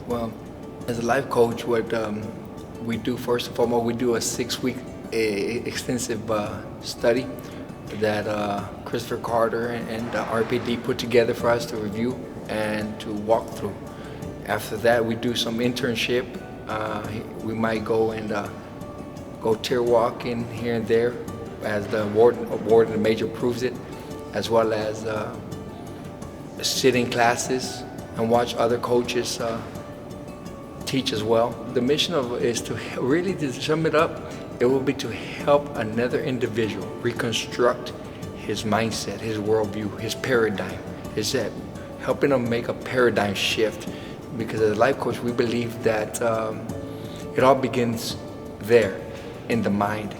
Well, as a life coach, what we do first and foremost, we do a 6-week extensive study that Christopher Carter and RPD put together for us to review and to walk through. After that, we do some internship. We might go and go tier walking here and there as the warden and major approves it, as well as sit in classes and watch other coaches teach as well. The mission of it is to really, to sum it up, it will be to help another individual reconstruct his mindset, his worldview, his paradigm. Is that helping them make a paradigm shift? Because as a life coach, we believe that it all begins there in the mind.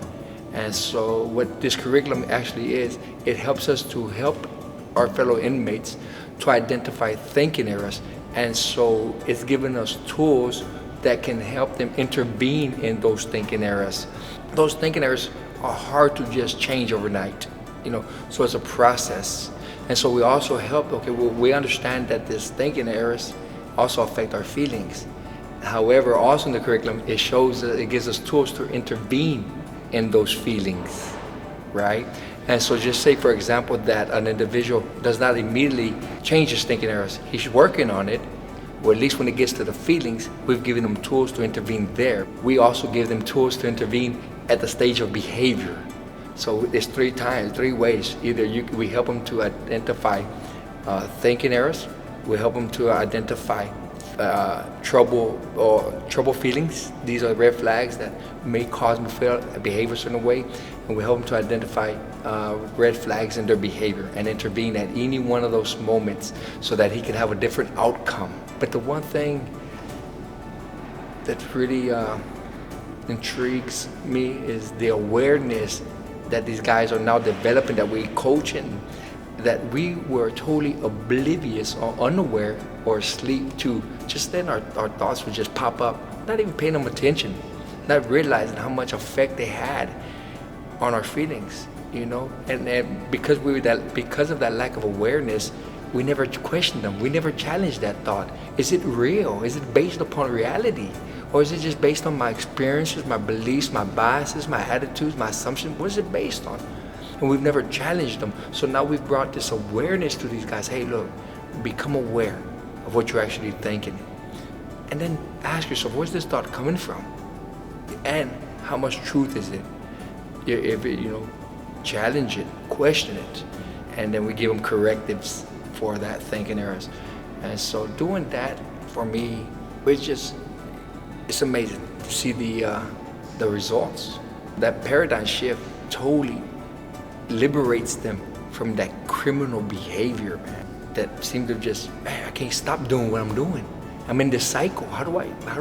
And so what this curriculum actually is, it helps us to help our fellow inmates to identify thinking errors. And so it's giving us tools that can help them intervene in those thinking errors. Those thinking errors are hard to just change overnight, so it's a process. And so we also help, we understand that these thinking errors also affect our feelings. However, also in the curriculum, it shows that it gives us tools to intervene in those feelings, right? And so just say, for example, that an individual does not immediately change his thinking errors. He's working on it, or at least when it gets to the feelings, we've given them tools to intervene there. We also give them tools to intervene at the stage of behavior. So it's three ways. Either we help them to identify thinking errors, we help them to identify trouble feelings. These are red flags that may cause them to feel behave a certain way, and we help them to identify red flags in their behavior and intervene at any one of those moments so that he can have a different outcome. But the one thing that really intrigues me is the awareness that these guys are now developing, that we coaching, that we were totally oblivious or unaware or asleep to. Just then our thoughts would just pop up, not even paying them attention, not realizing how much effect they had on our feelings, and because of that lack of awareness, we never questioned them, we never challenged that thought. Is it real? Is it based upon reality? Or is it just based on my experiences, my beliefs, my biases, my attitudes, my assumptions? What is it based on? And we've never challenged them. So now we've brought this awareness to these guys. Hey, look, become aware of what you're actually thinking. And then ask yourself, where's this thought coming from? And how much truth is it? If it, challenge it, question it. And then we give them correctives for that thinking errors. And so doing that, for me, it's amazing to see the results. That paradigm shift totally liberates them from that criminal behavior, man, that seems to I can't stop doing what I'm doing. I'm in this cycle. How do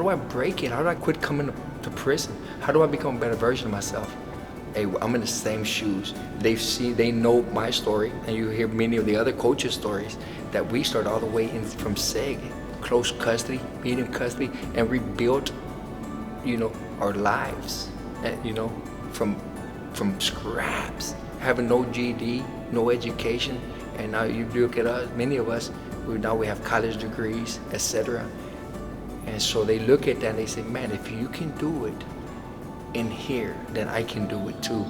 I break it? How do I quit coming to prison? How do I become a better version of myself? Hey, I'm in the same shoes. They know my story, and you hear many of the other coaches' stories that we started all the way in from SEG, close custody, medium custody, and rebuilt, our lives, from scraps, having no GED, no education, and now you look at us, many of us, we have college degrees, etc. And so they look at that and they say, man, if you can do it in here, then I can do it too.